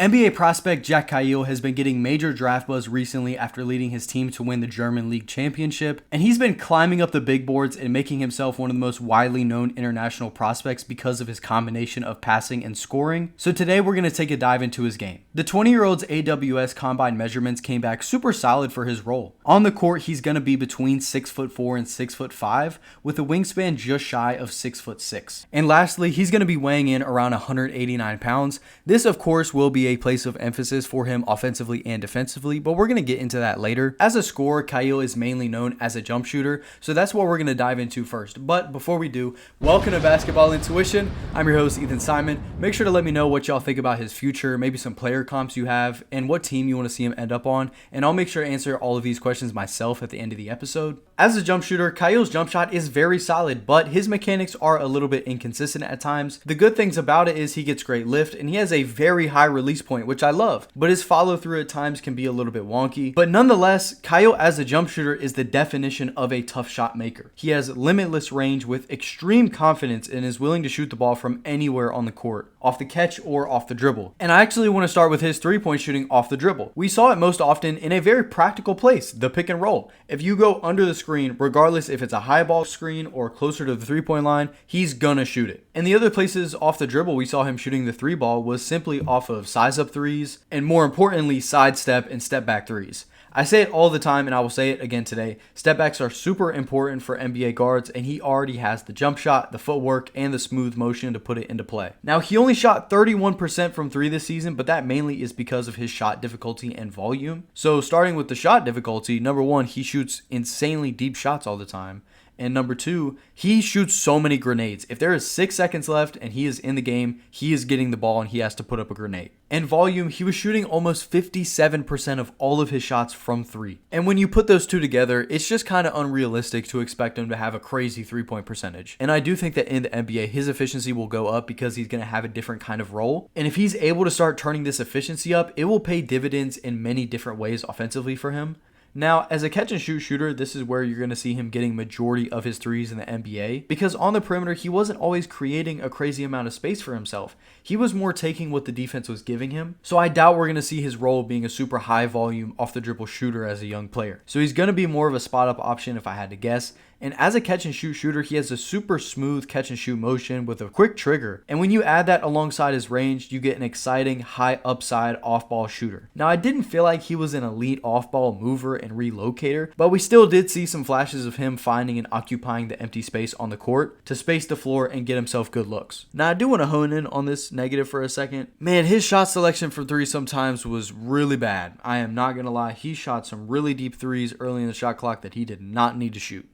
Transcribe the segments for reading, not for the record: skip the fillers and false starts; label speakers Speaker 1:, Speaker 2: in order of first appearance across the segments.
Speaker 1: NBA prospect Jack Kayil has been getting major draft buzz recently after leading his team to win the German League Championship, and he's been climbing up the big boards and making himself one of the most widely known international prospects because of his combination of passing and scoring. So today we're going to take a dive into his game. The 20-year-old's AWS combine measurements came back super solid for his role. On the court, he's going to be between 6'4" and 6'5", with a wingspan just shy of 6'6". And lastly, he's going to be weighing in around 189 pounds. This, of course, will be a place of emphasis for him offensively and defensively, but we're going to get into that later. As a scorer, Kayil is mainly known as a jump shooter, so that's what we're going to dive into first. But before we do, welcome to Basketball Intuition. I'm your host, Ethan Simon. Make sure to let me know what y'all think about his future, maybe some player comps you have, and what team you want to see him end up on, and I'll make sure to answer all of these questions myself at the end of the episode. As a jump shooter, Kayil's jump shot is very solid, but his mechanics are a little bit inconsistent at times. The good things about it is he gets great lift, and he has a very high release point, which I love, but his follow through at times can be a little bit wonky. But nonetheless, Kayil as a jump shooter is the definition of a tough shot maker. He has limitless range with extreme confidence and is willing to shoot the ball from anywhere on the court, off the catch or off the dribble. And I actually want to start with his three-point shooting off the dribble. We saw it most often in a very practical place, the pick and roll. If you go under the screen, regardless if it's a high ball screen or closer to the three-point line, he's gonna shoot it. And the other places off the dribble we saw him shooting the three ball was simply off of size up threes, and more importantly, sidestep and step back threes. I say it all the time and I will say it again today. Step backs are super important for NBA guards, and he already has the jump shot, the footwork, and the smooth motion to put it into play. Now, he only shot 31% from three this season, but that mainly is because of his shot difficulty and volume. So starting with the shot difficulty, number one, he shoots insanely deep shots all the time. And number two, he shoots so many grenades. If there is 6 seconds left and he is in the game, he is getting the ball and he has to put up a grenade. And volume, he was shooting almost 57% of all of his shots from three. And when you put those two together, it's just kind of unrealistic to expect him to have a crazy three-point percentage. And I do think that in the NBA, his efficiency will go up because he's going to have a different kind of role. And if he's able to start turning this efficiency up, it will pay dividends in many different ways offensively for him. Now, as a catch and shoot shooter, this is where you're going to see him getting majority of his threes in the NBA, because on the perimeter, he wasn't always creating a crazy amount of space for himself. He was more taking what the defense was giving him. So I doubt we're going to see his role being a super high volume off the dribble shooter as a young player. So he's going to be more of a spot up option if I had to guess. And as a catch and shoot shooter, he has a super smooth catch and shoot motion with a quick trigger. And when you add that alongside his range, you get an exciting high upside off ball shooter. Now, I didn't feel like he was an elite off ball mover and relocator, but we still did see some flashes of him finding and occupying the empty space on the court to space the floor and get himself good looks. Now, I do want to hone in on this negative for a second. Man, his shot selection from three sometimes was really bad. I am not going to lie. He shot some really deep threes early in the shot clock that he did not need to shoot.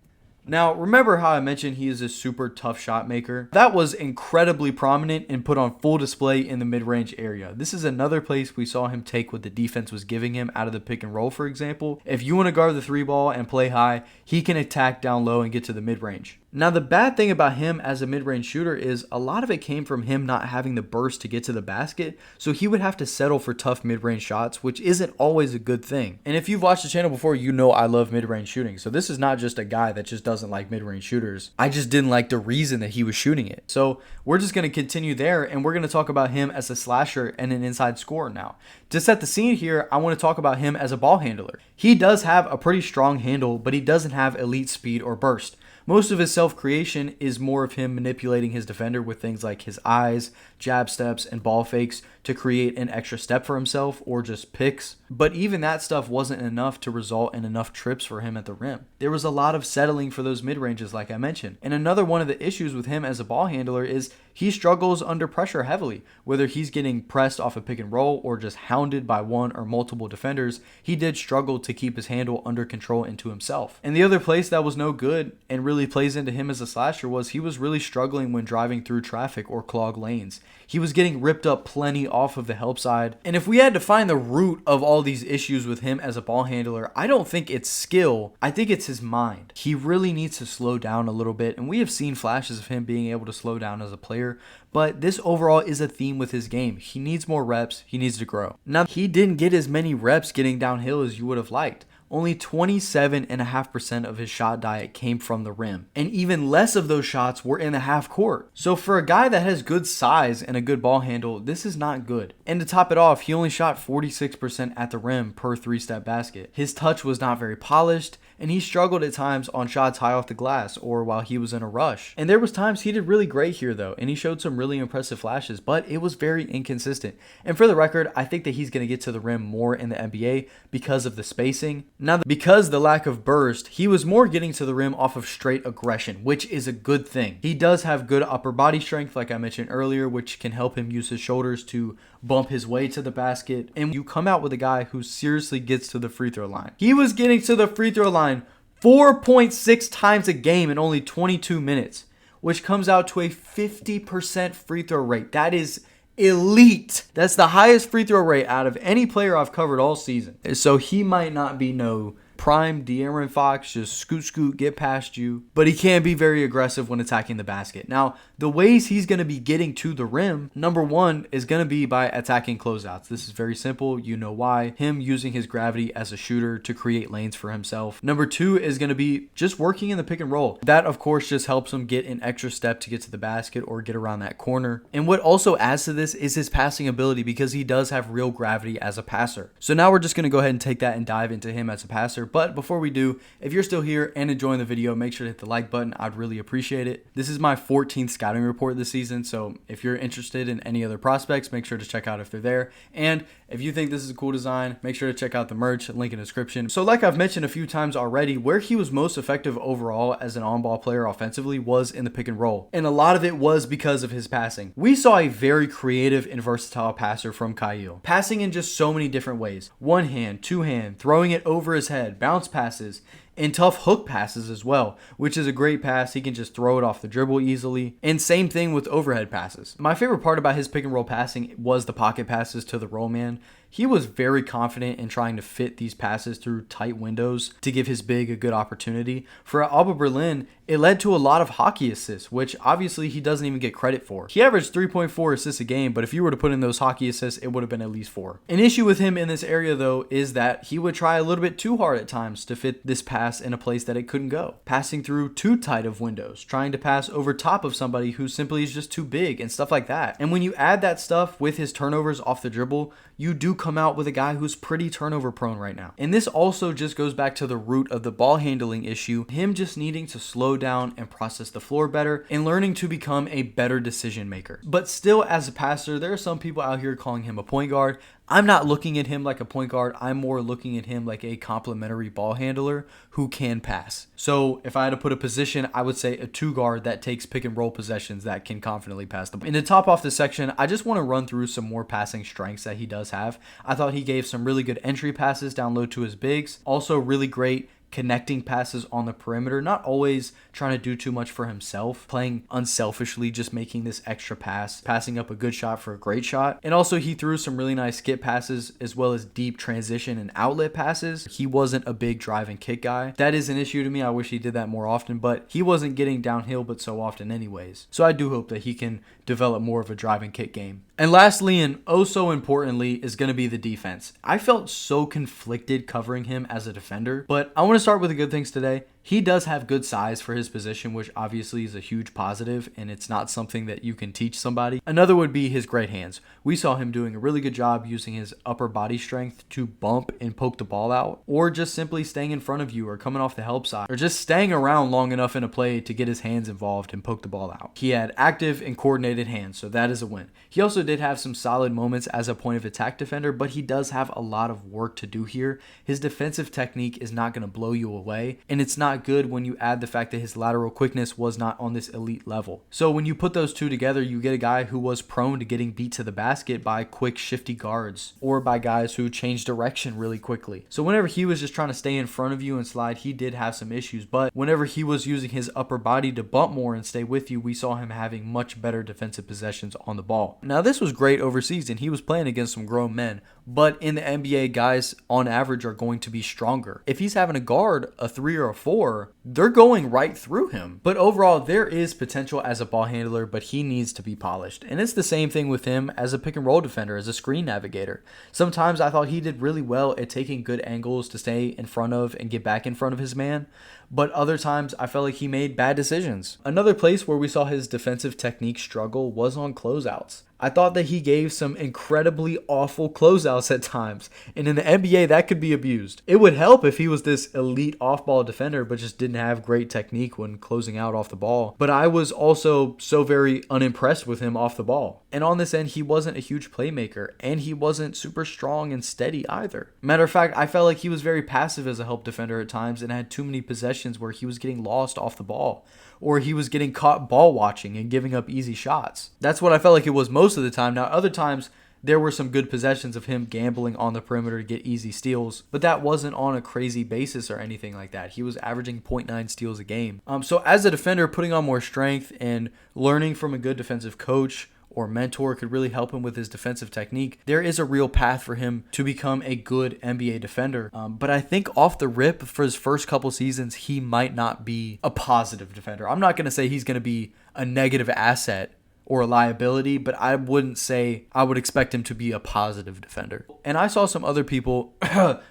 Speaker 1: Now, remember how I mentioned he is a super tough shot maker? That was incredibly prominent and put on full display in the mid-range area. This is another place we saw him take what the defense was giving him out of the pick and roll, for example. If you want to guard the three ball and play high, he can attack down low and get to the mid-range. Now, the bad thing about him as a mid-range shooter is a lot of it came from him not having the burst to get to the basket, so he would have to settle for tough mid-range shots, which isn't always a good thing. And if you've watched the channel before, you know I love mid-range shooting, so this is not just a guy that just doesn't like mid-range shooters. I just didn't like the reason that he was shooting it. So we're just going to continue there, and we're going to talk about him as a slasher and an inside scorer now. To set the scene here, I want to talk about him as a ball handler. He does have a pretty strong handle, but he doesn't have elite speed or burst. Most of his self-creation is more of him manipulating his defender with things like his eyes, jab steps, and ball fakes to create an extra step for himself or just picks. But even that stuff wasn't enough to result in enough trips for him at the rim. There was a lot of settling for those mid-ranges like I mentioned. And another one of the issues with him as a ball handler is he struggles under pressure heavily. Whether he's getting pressed off a pick and roll or just hounded by one or multiple defenders, he did struggle to keep his handle under control into himself. And the other place that was no good and really plays into him as a slasher was he was really struggling when driving through traffic or clogged lanes. He was getting ripped up plenty off of the help side. And if we had to find the root of all these issues with him as a ball handler, I don't think it's skill. I think it's his mind. He really needs to slow down a little bit. And we have seen flashes of him being able to slow down as a player. But this overall is a theme with his game. He needs more reps. He needs to grow. Now, he didn't get as many reps getting downhill as you would have liked. only 27.5% of his shot diet came from the rim. And even less of those shots were in the half court. So for a guy that has good size and a good ball handle, this is not good. And to top it off, he only shot 46% at the rim per three-step basket. His touch was not very polished, and he struggled at times on shots high off the glass or while he was in a rush. And there was times he did really great here though, and he showed some really impressive flashes, but it was very inconsistent. And for the record, I think that he's going to get to the rim more in the NBA because of the spacing. Now, because the lack of burst, he was more getting to the rim off of straight aggression, which is a good thing. He does have good upper body strength, like I mentioned earlier, which can help him use his shoulders to bump his way to the basket. And you come out with a guy who seriously gets to the free throw line. He was getting to the free throw line 4.6 times a game in only 22 minutes, which comes out to a 50% free throw rate. That is elite. That's the highest free throw rate out of any player I've covered all season. So he might not be no prime De'Aaron Fox, just scoot, get past you, but he can be very aggressive when attacking the basket. Now, the ways he's going to be getting to the rim, number one is going to be by attacking closeouts. This is very simple. You know why. Him using his gravity as a shooter to create lanes for himself. Number two is going to be just working in the pick and roll. That, of course, just helps him get an extra step to get to the basket or get around that corner. And what also adds to this is his passing ability, because he does have real gravity as a passer. So now we're just going to go ahead and take that and dive into him as a passer. But before we do, if you're still here and enjoying the video, make sure to hit the like button. I'd really appreciate it. This is my 14th scouting report this season, so if you're interested in any other prospects, make sure to check out if they're there. And if you think this is a cool design, make sure to check out the merch, link in the description. So like I've mentioned a few times already, where he was most effective overall as an on-ball player offensively was in the pick and roll. And a lot of it was because of his passing. We saw a very creative and versatile passer from Kayil, passing in just so many different ways. One hand, two hand, throwing it over his head, bounce passes, and tough hook passes as well, which is a great pass. He can just throw it off the dribble easily. And same thing with overhead passes. My favorite part about his pick and roll passing was the pocket passes to the roll man. He was very confident in trying to fit these passes through tight windows to give his big a good opportunity. For Alba Berlin, it led to a lot of hockey assists, which obviously he doesn't even get credit for. He averaged 3.4 assists a game, but if you were to put in those hockey assists, it would have been at least 4. An issue with him in this area, though, is that he would try a little bit too hard at times to fit this pass in a place that it couldn't go. Passing through too tight of windows, trying to pass over top of somebody who simply is just too big and stuff like that. And when you add that stuff with his turnovers off the dribble, you do come out with a guy who's pretty turnover prone right now. And this also just goes back to the root of the ball handling issue, him just needing to slow down and process the floor better and learning to become a better decision maker. But still, as a passer, there are some people out here calling him a point guard. I'm not looking at him like a point guard. I'm more looking at him like a complementary ball handler who can pass. So if I had to put a position, I would say a 2 guard that takes pick and roll possessions that can confidently pass the ball. And to top off this section, I just want to run through some more passing strengths that he does have. I thought he gave some really good entry passes down low to his bigs. Also really great connecting passes on the perimeter, not always trying to do too much for himself, playing unselfishly, just making this extra pass, passing up a good shot for a great shot. And also he threw some really nice skip passes as well as deep transition and outlet passes. He wasn't a big drive and kick guy. That is an issue to me. I wish he did that more often, but he wasn't getting downhill but so often anyways. So I do hope that he can develop more of a drive and kick game. And lastly, and oh so importantly, is going to be the defense. I felt so conflicted covering him as a defender, but I want to start with the good things today. He does have good size for his position, which obviously is a huge positive, and it's not something that you can teach somebody. Another would be his great hands. We saw him doing a really good job using his upper body strength to bump and poke the ball out, or just simply staying in front of you or coming off the help side, or just staying around long enough in a play to get his hands involved and poke the ball out. He had active and coordinated hands, so that is a win. He also did have some solid moments as a point of attack defender, but he does have a lot of work to do here. His defensive technique is not going to blow you away, and it's not good when you add the fact that his lateral quickness was not on this elite level. So when you put those two together, you get a guy who was prone to getting beat to the basket by quick shifty guards or by guys who change direction really quickly. So whenever he was just trying to stay in front of you and slide, he did have some issues, but whenever he was using his upper body to bump more and stay with you, we saw him having much better defensive possessions on the ball. Now this was great overseas and he was playing against some grown men, but in the NBA, guys on average are going to be stronger. If he's having to guard a 3 or a 4, they're going right through him. But overall, there is potential as a ball handler, but he needs to be polished. And it's the same thing with him as a pick and roll defender, as a screen navigator. Sometimes I thought he did really well at taking good angles to stay in front of and get back in front of his man, but other times I felt like he made bad decisions. Another place where we saw his defensive technique struggle was on closeouts. I thought that he gave some incredibly awful closeouts at times, and in the NBA that could be abused. It would help if he was this elite off-ball defender but just didn't have great technique when closing out off the ball. But I was also so very unimpressed with him off the ball. And on this end, he wasn't a huge playmaker, and he wasn't super strong and steady either. Matter of fact, I felt like he was very passive as a help defender at times and had too many possessions where he was getting lost off the ball, or he was getting caught ball watching and giving up easy shots. That's what I felt like it was most of the time. Now, other times, there were some good possessions of him gambling on the perimeter to get easy steals, but that wasn't on a crazy basis or anything like that. He was averaging 0.9 steals a game. So as a defender, putting on more strength and learning from a good defensive coach or mentor could really help him with his defensive technique. There is a real path for him to become a good NBA defender. But I think off the rip for his first couple seasons, he might not be a positive defender. I'm not going to say he's going to be a negative asset or a liability, but I wouldn't say I would expect him to be a positive defender. And I saw some other people,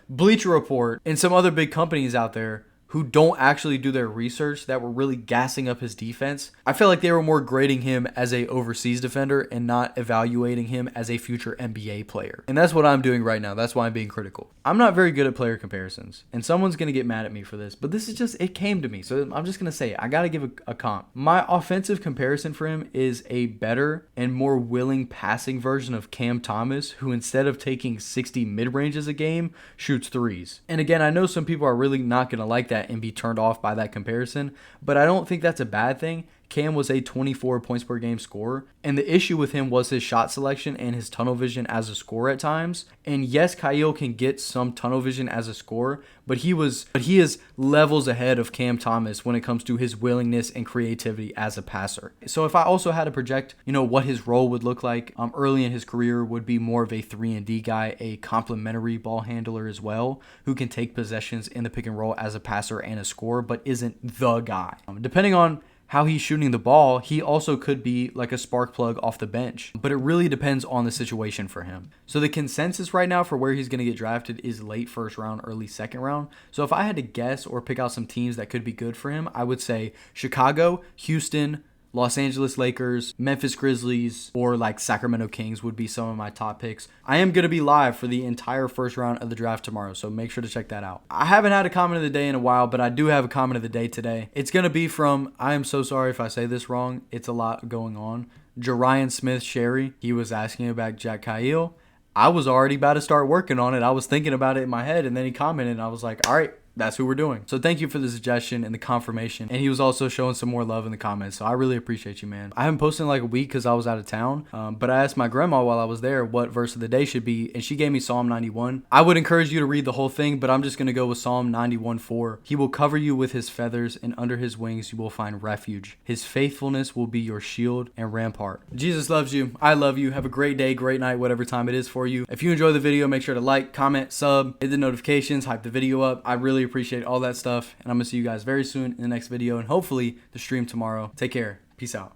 Speaker 1: Bleacher Report, and some other big companies out there who don't actually do their research that were really gassing up his defense. I feel like they were more grading him as a overseas defender and not evaluating him as a future NBA player. And that's what I'm doing right now. That's why I'm being critical. I'm not very good at player comparisons, and someone's going to get mad at me for this, but this is just, it came to me. So I'm just going to say it. I got to give a comp. My offensive comparison for him is a better and more willing passing version of Cam Thomas, who instead of taking 60 mid-ranges a game, shoots threes. And again, I know some people are really not going to like that and be turned off by that comparison, but I don't think that's a bad thing. Cam was a 24 points per game scorer, and the issue with him was his shot selection and his tunnel vision as a scorer at times. And yes, Kayil can get some tunnel vision as a scorer, but he is levels ahead of Cam Thomas when it comes to his willingness and creativity as a passer. So if I also had to project, what his role would look like early in his career, would be more of a 3-and-D guy, a complementary ball handler as well, who can take possessions in the pick and roll as a passer and a scorer, but isn't the guy. Depending on how he's shooting the ball, he also could be like a spark plug off the bench, but it really depends on the situation for him. So the consensus right now for where he's going to get drafted is late first round, early second round. So if I had to guess or pick out some teams that could be good for him, I would say Chicago, Houston, Los Angeles Lakers, Memphis Grizzlies, or like Sacramento Kings would be some of my top picks. I am going to be live for the entire first round of the draft tomorrow, so make sure to check that out. I haven't had a comment of the day in a while, but I do have a comment of the day today. It's going to be from, I am so sorry if I say this wrong, it's a lot going on, Jarian Smith Sherry. He was asking about Jack Kayil. I was already about to start working on it. I was thinking about it in my head, and then he commented, and I was like, all right, that's who we're doing. So thank you for the suggestion and the confirmation. And he was also showing some more love in the comments. So I really appreciate you, man. I haven't posted in like a week because I was out of town. But I asked my grandma while I was there what verse of the day should be, and she gave me Psalm 91. I would encourage you to read the whole thing, but I'm just going to go with Psalm 91:4. He will cover you with his feathers, and under his wings you will find refuge. His faithfulness will be your shield and rampart. Jesus loves you. I love you. Have a great day, great night, whatever time it is for you. If you enjoy the video, make sure to like, comment, sub, hit the notifications, hype the video up. I really appreciate all that stuff, and I'm gonna see you guys very soon in the next video and hopefully the stream tomorrow. Take care. Peace out.